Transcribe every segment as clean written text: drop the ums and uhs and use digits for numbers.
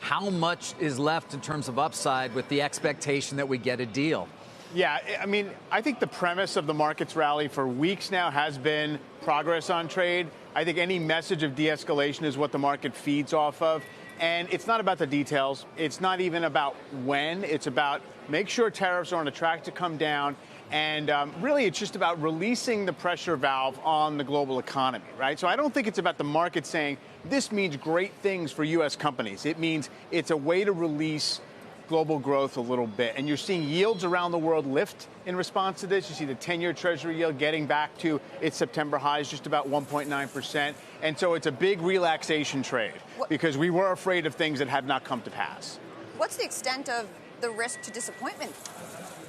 How much is left in terms of upside with the expectation that we get a deal? Yeah, I mean, I think the premise of the market's rally for weeks now has been progress on trade. I think any message of de-escalation is what the market feeds off of. And it's not about the details. It's not even about when. It's about make sure tariffs are on a track to come down. And really, it's just about releasing the pressure valve on the global economy, right? So I don't think it's about the market saying this means great things for U.S. companies. It means it's a way to release global growth a little bit. And you're seeing yields around the world lift in response to this. You see the 10-year Treasury yield getting back to its September highs, just about 1.9%. And so it's a big relaxation trade because we were afraid of things that have not come to pass. What's the extent of the risk to disappointment?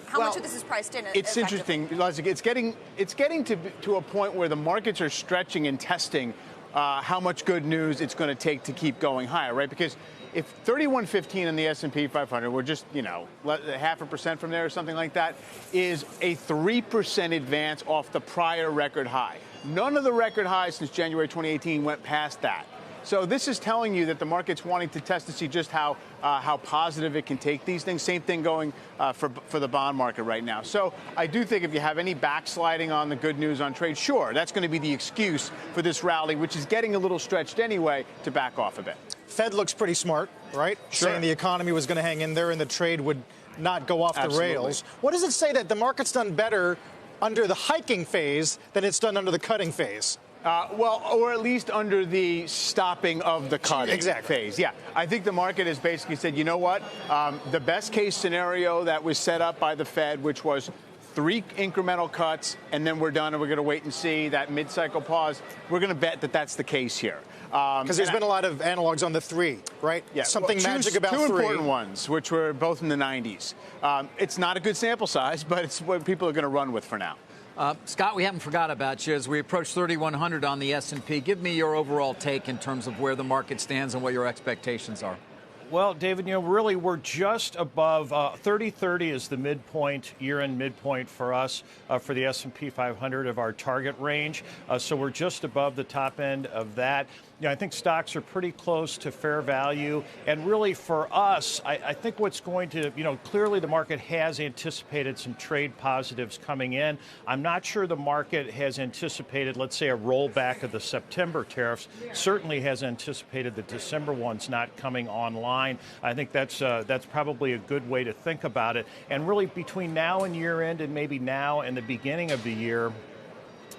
How much of this is priced in? It's interesting. It's getting to a point where the markets are stretching and testing how much good news it's going to take to keep going higher, right? Because if 3115 in the S&P 500, we're just, 0.5% from there or something like that, is a 3% advance off the prior record high. None of the record highs since January 2018 went past that. So this is telling you that the market's wanting to test to see just how positive it can take these things. Same thing going for the bond market right now. So I do think if you have any backsliding on the good news on trade, sure, that's going to be the excuse for this rally, which is getting a little stretched anyway, to back off a bit. Fed looks pretty smart, right? Sure. Saying the economy was going to hang in there and the trade would not go off the rails. What does it say that the market's done better under the hiking phase than it's done under the cutting phase? Or at least under the stopping of the cutting phase. Yeah, I think the market has basically said, you know what? The best case scenario that was set up by the Fed, which was 3 incremental cuts, and then we're done, and we're going to wait and see that mid-cycle pause. We're going to bet that that's the case here. Because there's been a lot of analogs on the 3, right? Yeah, Something magic about 3. Two important ones, which were both in the 90s. It's not a good sample size, but it's what people are going to run with for now. Scott, we haven't forgot about you as we approach 3,100 on the S&P. Give me your overall take in terms of where the market stands and what your expectations are. Well, David, really we're just above 3030 is the midpoint, year-end midpoint for us for the S&P 500 of our target range. So we're just above the top end of that. I think stocks are pretty close to fair value. And really for us, I think what's going to, clearly the market has anticipated some trade positives coming in. I'm not sure the market has anticipated, let's say, a rollback of the September tariffs. Certainly has anticipated the December ones not coming online. I think that's probably a good way to think about it. And really between now and year end and maybe now and the beginning of the year,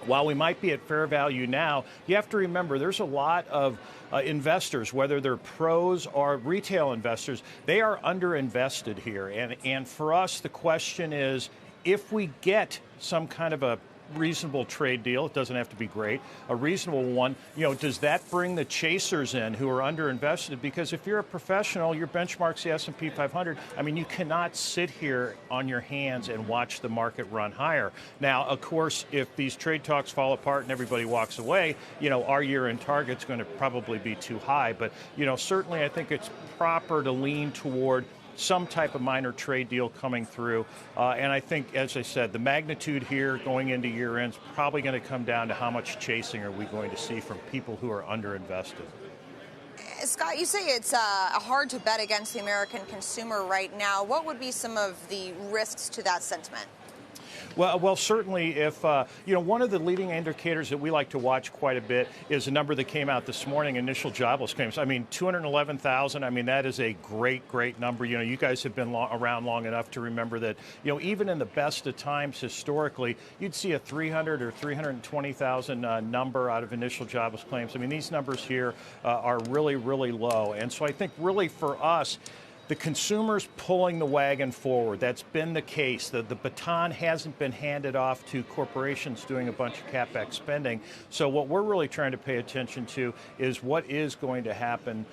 while we might be at fair value now, you have to remember there's a lot of investors, whether they're pros or retail investors, they are underinvested here. And for us, the question is, if we get some kind of a reasonable trade deal, it doesn't have to be great, a reasonable one, does that bring the chasers in who are underinvested? Because if you're a professional, your benchmark's the S&P 500. I mean, you cannot sit here on your hands and watch the market run higher. Now, of course, if these trade talks fall apart and everybody walks away, our year-end target's going to probably be too high. But, certainly I think it's proper to lean toward some type of minor trade deal coming through. And I think, as I said, the magnitude here going into year end is probably going to come down to how much chasing are we going to see from people who are underinvested. Scott, you say it's hard to bet against the American consumer right now. What would be some of the risks to that sentiment? Well, certainly if, one of the leading indicators that we like to watch quite a bit is a number that came out this morning, initial jobless claims. I mean, 211,000, that is a great number. You guys have been around long enough to remember that, even in the best of times historically, you'd see a 300 or 320,000 number out of initial jobless claims. These numbers here are really low. And so I think really for us, the consumer's pulling the wagon forward. That's been the case. The baton hasn't been handed off to corporations doing a bunch of CapEx spending. So what we're really trying to pay attention to is what is going to happen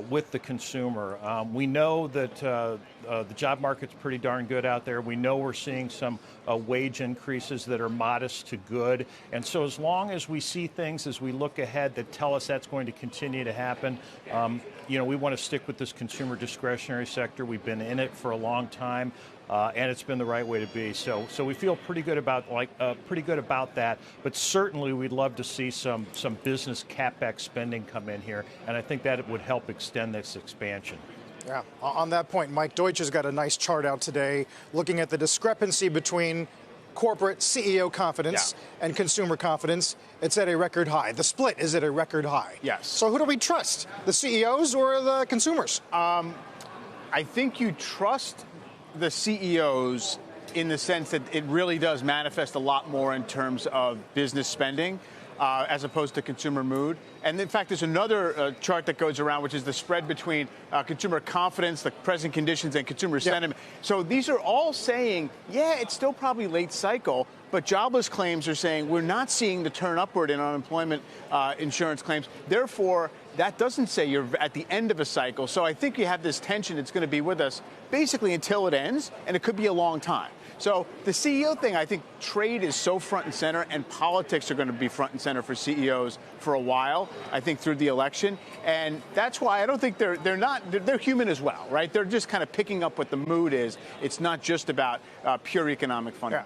with the consumer. We know that the job market's pretty darn good out there. We know we're seeing some wage increases that are modest to good. And so as long as we see things as we look ahead that tell us that's going to continue to happen, we want to stick with this consumer discretionary sector. We've been in it for a long time. And it's been the right way to be. So we feel pretty good about that. But certainly we'd love to see some business CapEx spending come in here, and I think that it would help extend this expansion. Yeah. On that point, Mike Deutsch has got a nice chart out today looking at the discrepancy between corporate CEO confidence and consumer confidence. It's at a record high. The split is at a record high. Yes. So who do we trust, the CEOs or the consumers? I think you trust the CEOs in the sense that it really does manifest a lot more in terms of business spending as opposed to consumer mood. And in fact, there's another chart that goes around, which is the spread between consumer confidence, the present conditions, and consumer sentiment. So these are all saying, yeah, it's still probably late cycle, but jobless claims are saying we're not seeing the turn upward in unemployment insurance claims. Therefore, that doesn't say you're at the end of a cycle. So I think you have this tension that's going to be with us basically until it ends, and it could be a long time. So the CEO thing, I think trade is so front and center, and politics are going to be front and center for CEOs for a while, I think, through the election. And that's why I don't think they're human as well, right? They're just kind of picking up what the mood is. It's not just about pure economic fundamentals.